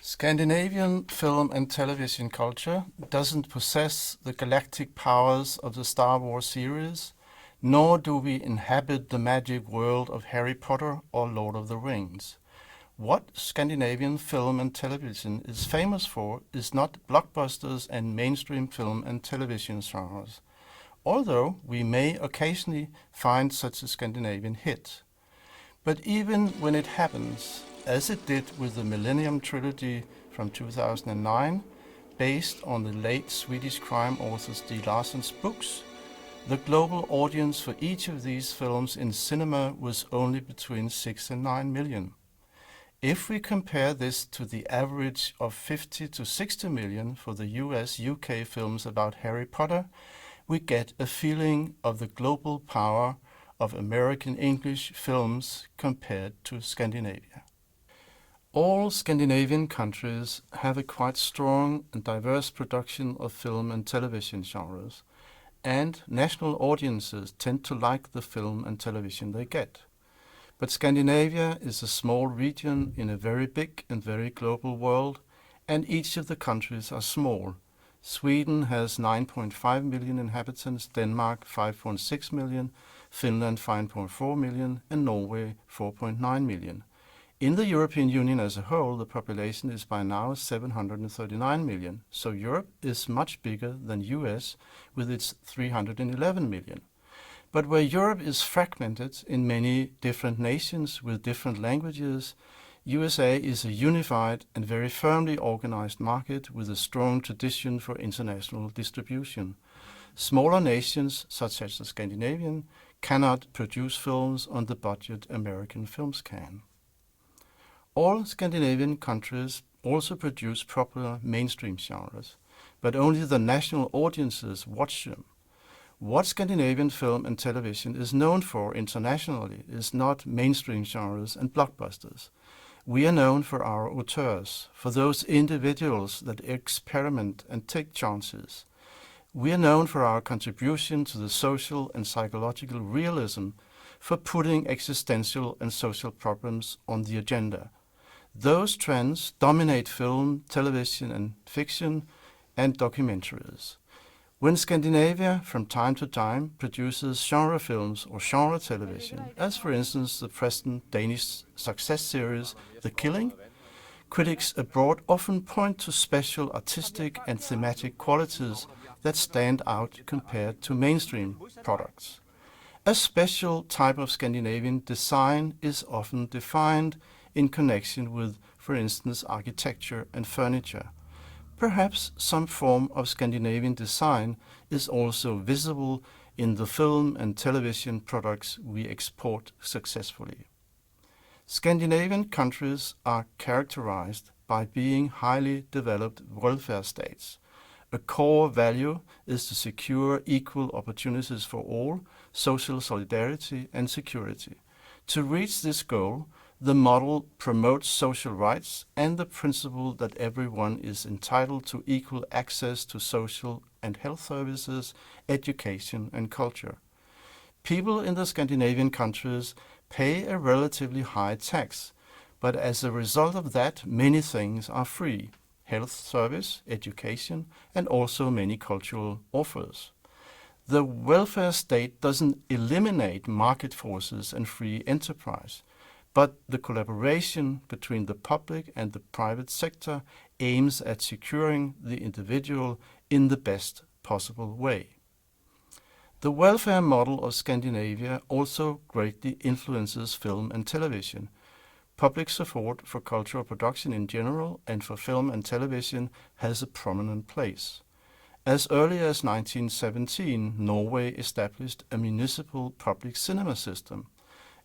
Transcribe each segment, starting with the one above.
Scandinavian film and television culture doesn't possess the galactic powers of the Star Wars series, nor do we inhabit the magic world of Harry Potter or Lord of the Rings. What Scandinavian film and television is famous for is not blockbusters and mainstream film and television genres, although we may occasionally find such a Scandinavian hit. But even when it happens, as it did with the Millennium Trilogy from 2009, based on the late Swedish crime author Stieg Larsson's books, the global audience for each of these films in cinema was only between 6 and 9 million. If we compare this to the average of 50 to 60 million for the US-UK films about Harry Potter, we get a feeling of the global power of American English films compared to Scandinavia. All Scandinavian countries have a quite strong and diverse production of film and television genres, and national audiences tend to like the film and television they get. But Scandinavia is a small region in a very big and very global world, and each of the countries are small. Sweden has 9.5 million inhabitants, Denmark 5.6 million, Finland 5.4 million, and Norway 4.9 million. In the European Union as a whole, the population is by now 739 million, so Europe is much bigger than US with its 311 million. But where Europe is fragmented in many different nations with different languages, USA is a unified and very firmly organized market with a strong tradition for international distribution. Smaller nations, such as the Scandinavian, cannot produce films on the budget American films can. All Scandinavian countries also produce popular mainstream genres, but only the national audiences watch them. What Scandinavian film and television is known for internationally is not mainstream genres and blockbusters. We are known for our auteurs, for those individuals that experiment and take chances. We are known for our contribution to the social and psychological realism, for putting existential and social problems on the agenda. Those trends dominate film, television and fiction and documentaries. When Scandinavia from time to time produces genre films or genre television, as for instance the present Danish success series The Killing, critics abroad often point to special artistic and thematic qualities that stand out compared to mainstream products. A special type of Scandinavian design is often defined in connection with, for instance, architecture and furniture. Perhaps some form of Scandinavian design is also visible in the film and television products we export successfully. Scandinavian countries are characterized by being highly developed welfare states. A core value is to secure equal opportunities for all, social solidarity and security. To reach this goal, the model promotes social rights and the principle that everyone is entitled to equal access to social and health services, education and culture. People in the Scandinavian countries pay a relatively high tax, but as a result of that, many things are free: health service, education, and also many cultural offers. The welfare state doesn't eliminate market forces and free enterprise, but the collaboration between the public and the private sector aims at securing the individual in the best possible way. The welfare model of Scandinavia also greatly influences film and television. Public support for cultural production in general and for film and television has a prominent place. As early as 1917, Norway established a municipal public cinema system,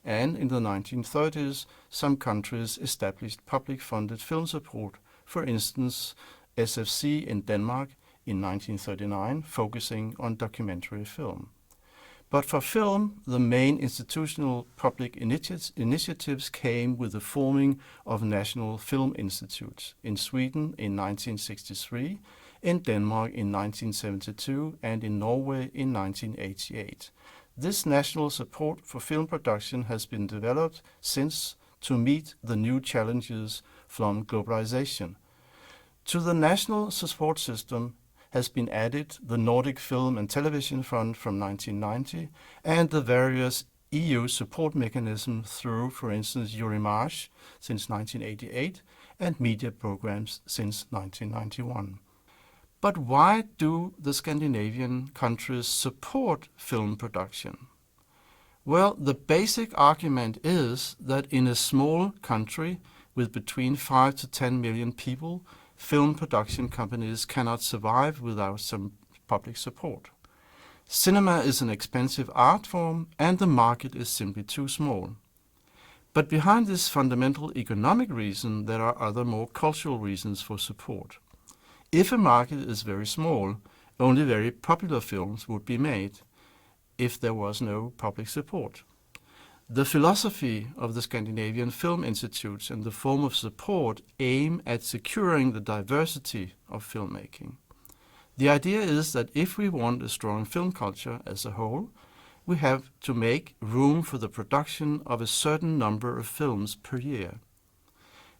and in the 1930s, some countries established public-funded film support, for instance, SFC in Denmark in 1939, focusing on documentary film. But for film, the main institutional public initiatives came with the forming of national film institutes in Sweden in 1963, in Denmark in 1972, and in Norway in 1988. This national support for film production has been developed since to meet the new challenges from globalization. To the national support system has been added the Nordic Film and Television Fund from 1990 and the various EU support mechanisms through, for instance, Eurimage since 1988 and media programs since 1991. But why do the Scandinavian countries support film production? Well, the basic argument is that in a small country with between 5 to 10 million people, film production companies cannot survive without some public support. Cinema is an expensive art form and the market is simply too small. But behind this fundamental economic reason, there are other more cultural reasons for support. If a market is very small, only very popular films would be made if there was no public support. The philosophy of the Scandinavian Film Institutes and the form of support aim at securing the diversity of filmmaking. The idea is that if we want a strong film culture as a whole, we have to make room for the production of a certain number of films per year.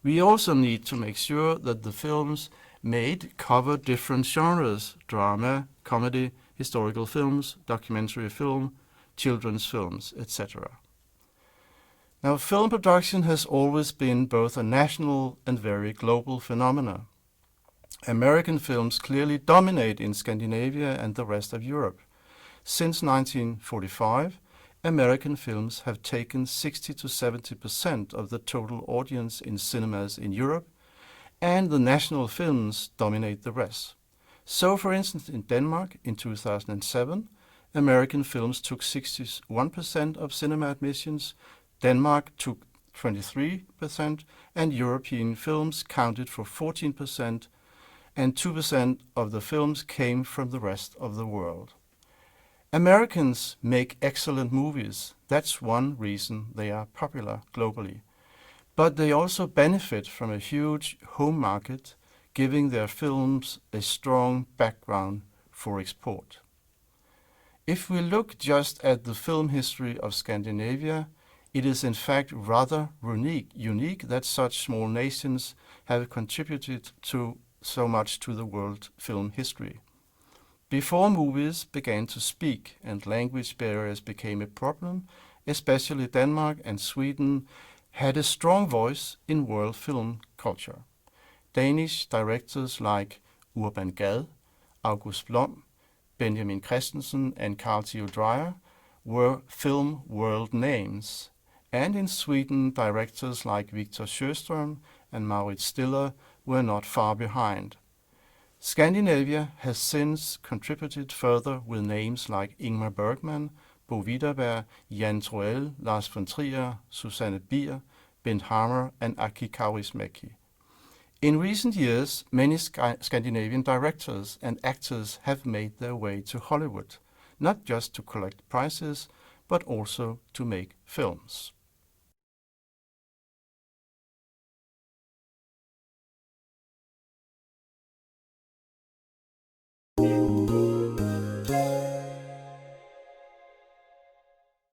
We also need to make sure that the films made cover different genres: drama, comedy, historical films, documentary film, children's films, etc. Now, film production has always been both a national and very global phenomena. American films clearly dominate in Scandinavia and the rest of Europe. Since 1945, American films have taken 60 to 70% of the total audience in cinemas in Europe, and the national films dominate the rest. So, for instance, in Denmark in 2007, American films took 61% of cinema admissions, Denmark took 23%, and European films counted for 14%, and 2% of the films came from the rest of the world. Americans make excellent movies. That's one reason they are popular globally. But they also benefit from a huge home market, giving their films a strong background for export. If we look just at the film history of Scandinavia, it is in fact rather unique that such small nations have contributed so much to the world film history. Before movies began to speak and language barriers became a problem, especially Denmark and Sweden had a strong voice in world film culture. Danish directors like Urban Gad, August Blom, Benjamin Christensen and Carl Theo Dreyer were film world names, and in Sweden directors like Victor Sjöström and Maurits Stiller were not far behind. Scandinavia has since contributed further with names like Ingmar Bergman, Bo Widerberg, Jan Troell, Lars von Trier, Susanne Bier, Bent Hamer and Aki Kaurismäki. In recent years, many Scandinavian directors and actors have made their way to Hollywood, not just to collect prizes, but also to make films.